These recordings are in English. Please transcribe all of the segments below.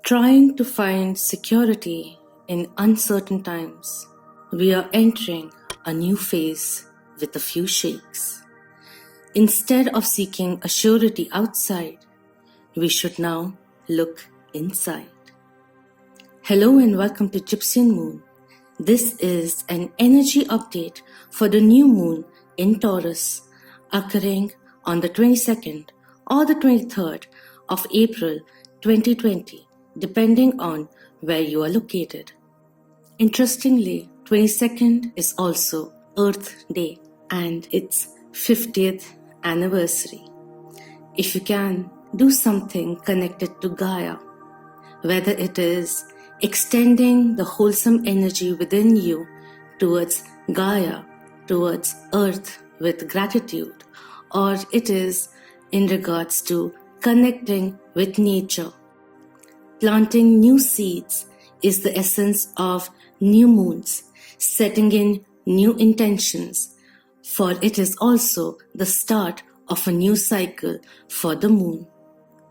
Trying to find security in uncertain times, we are entering a new phase with a few shakes. Instead of seeking a surety outside, we should now look inside. Hello and welcome to Gypsian Moon. This is an energy update for the new moon in Taurus, occurring on the 22nd or the 23rd of April 2020. Depending on where you are located. Interestingly, 22nd is also Earth Day and its 50th anniversary. If you can, do something connected to Gaia, whether it is extending the wholesome energy within you towards Gaia, towards Earth with gratitude, or it is in regards to connecting with nature. Planting new seeds is the essence of new moons, setting in new intentions, for it is also the start of a new cycle for the moon.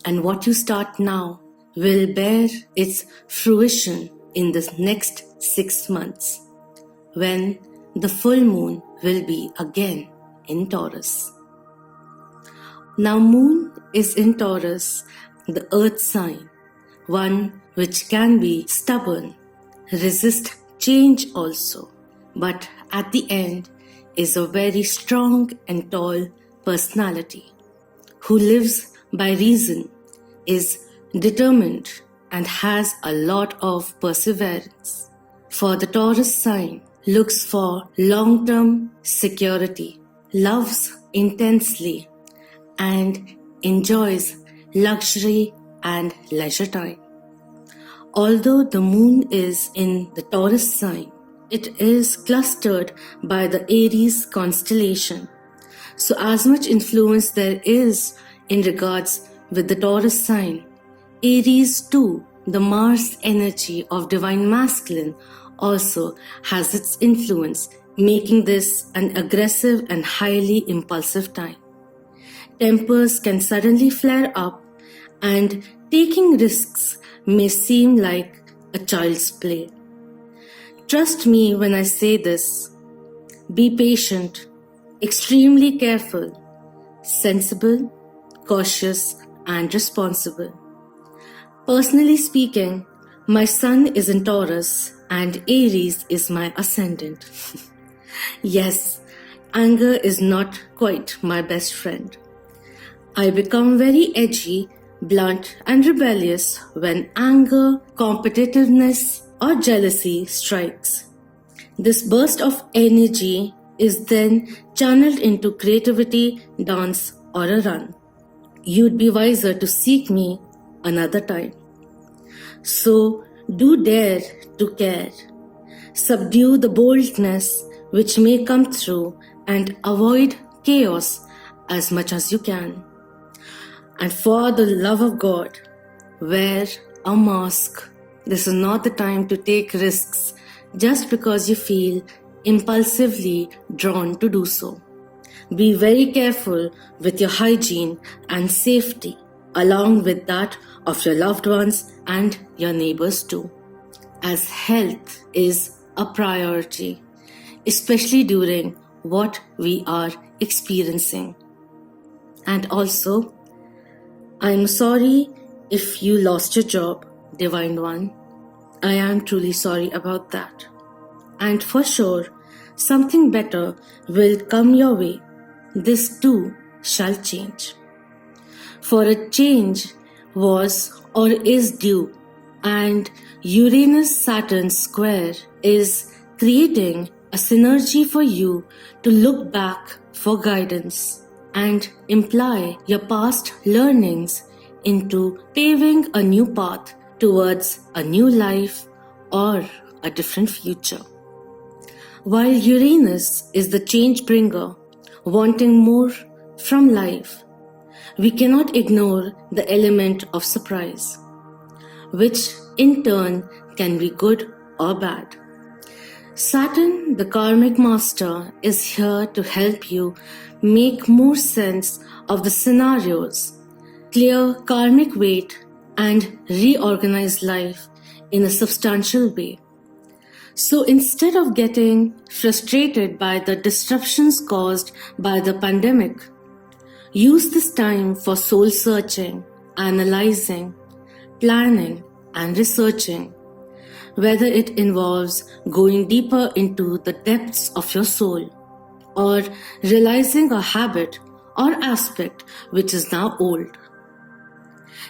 And what you start now will bear its fruition in the next 6 months, when the full moon will be again in Taurus. Now, moon is in Taurus, the earth sign, one which can be stubborn, resist change also, but at the end is a very strong and tall personality who lives by reason, is determined and has a lot of perseverance. For the Taurus sign looks for long-term security, loves intensely, and enjoys luxury and leisure time. Although the moon is in the Taurus sign, it is clustered by the Aries constellation. So as much influence there is in regards with the Taurus sign, Aries too, the Mars energy of divine masculine, also has its influence, making this an aggressive and highly impulsive time. Tempers can suddenly flare up, and taking risks may seem like a child's play. Trust me when I say this. Be patient, extremely careful, sensible, cautious, and responsible. Personally speaking, my sun is in Taurus and Aries is my ascendant. Yes, anger is not quite my best friend. I become very edgy, blunt and rebellious when anger, competitiveness or jealousy strikes. This burst of energy is then channeled into creativity, dance or a run. You'd be wiser to seek me another time. So do dare to care. Subdue the boldness which may come through and avoid chaos as much as you can. And for the love of God, wear a mask. This is not the time to take risks just because you feel impulsively drawn to do so. Be very careful with your hygiene and safety, along with that of your loved ones and your neighbors too, as health is a priority, especially during what we are experiencing. And also, I'm sorry if you lost your job, Divine One. I am truly sorry about that. And for sure, something better will come your way. This too shall change. For a change was or is due, and Uranus-Saturn square is creating a synergy for you to look back for guidance and imply your past learnings into paving a new path towards a new life or a different future. While Uranus is the change bringer, wanting more from life, we cannot ignore the element of surprise, which in turn can be good or bad. Saturn, the karmic master, is here to help you make more sense of the scenarios, clear karmic weight and reorganize life in a substantial way. So instead of getting frustrated by the disruptions caused by the pandemic, use this time for soul searching, analyzing, planning, and researching, whether it involves going deeper into the depths of your soul or realizing a habit or aspect which is now old.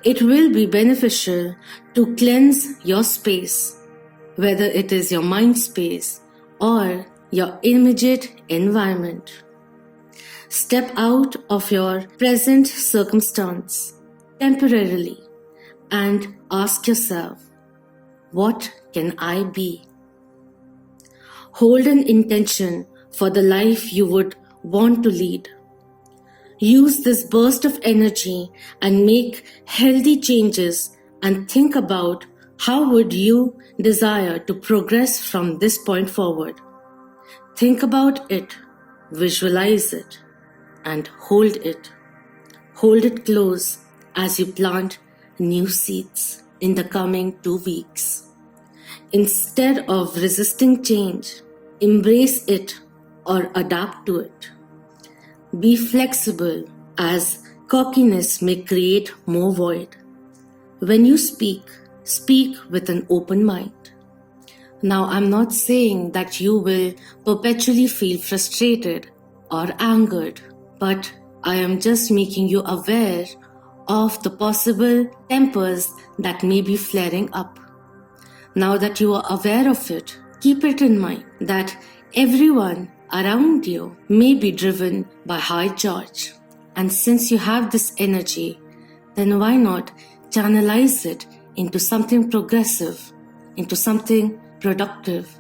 It will be beneficial to cleanse your space, whether it is your mind space or your immediate environment. Step out of your present circumstance temporarily and ask yourself, what can I be? Hold an intention for the life you would want to lead. Use this burst of energy and make healthy changes and think about how would you desire to progress from this point forward. Think about it, visualize it, and hold it. Hold it close as you plant new seeds in the coming 2 weeks. Instead of resisting change, embrace it or adapt to it. Be flexible as cockiness may create more void. When you speak with an open mind. Now, I'm not saying that you will perpetually feel frustrated or angered, but I am just making you aware of the possible tempers that may be flaring up. Now that you are aware of it, keep it in mind that everyone around you may be driven by high charge. And since you have this energy, then why not channelize it into something progressive, into something productive,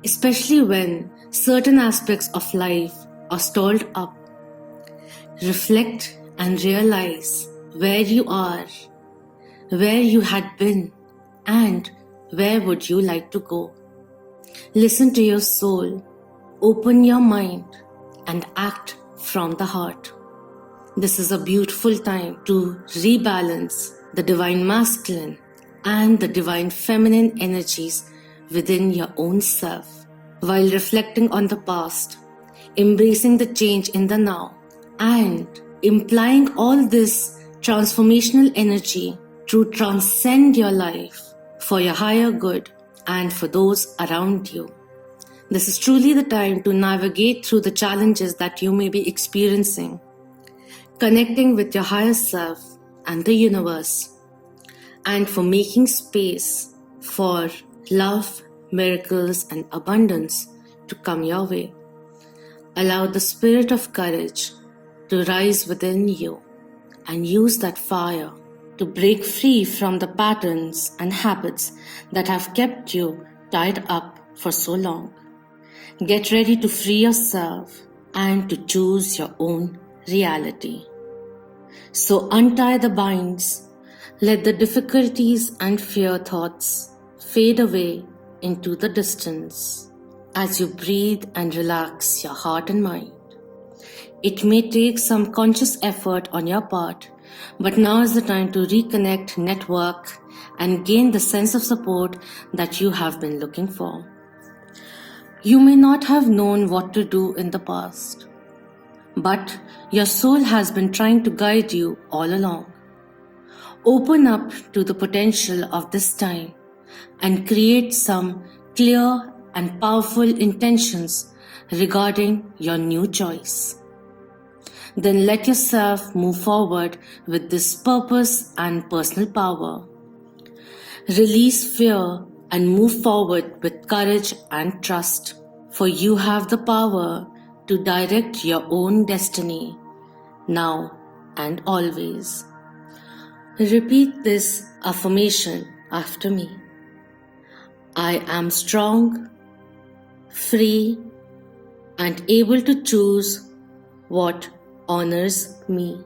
especially when certain aspects of life are stalled up. Reflect and realize where you are, where you had been, and where would you like to go. Listen to your soul, open your mind, and act from the heart. This is a beautiful time to rebalance the divine masculine and the divine feminine energies within your own self, while reflecting on the past, embracing the change in the now, and implying all this transformational energy to transcend your life for your higher good and for those around you. This is truly the time to navigate through the challenges that you may be experiencing, connecting with your higher self and the universe, and for making space for love, miracles, and abundance to come your way. Allow the spirit of courage to rise within you and use that fire to break free from the patterns and habits that have kept you tied up for so long. Get ready to free yourself and to choose your own reality. So untie the binds, let the difficulties and fear thoughts fade away into the distance as you breathe and relax your heart and mind. It may take some conscious effort on your part, but now is the time to reconnect, network, and gain the sense of support that you have been looking for. You may not have known what to do in the past, but your soul has been trying to guide you all along. Open up to the potential of this time and create some clear and powerful intentions regarding your new choice. Then let yourself move forward with this purpose and personal power. Release fear and move forward with courage and trust, for you have the power to direct your own destiny, now and always. Repeat this affirmation after me. I am strong, free, and able to choose what honors me.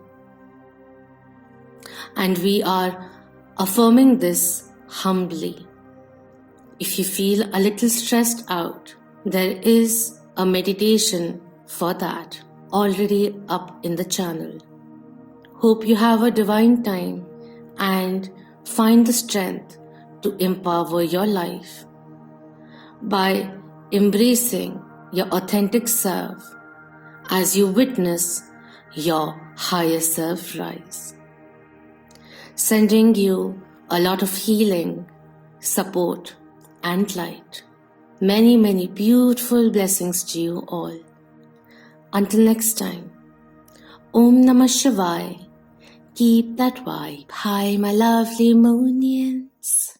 And we are affirming this humbly. If you feel a little stressed out, there is a meditation for that already up in the channel. Hope you have a divine time and Find the strength to empower your life by embracing your authentic self as you witness your higher self rise. Sending you a lot of healing, support, and light. Many, many beautiful blessings to you all. Until next time, Om Namah Shivaya. Keep that vibe high, my lovely Moonians.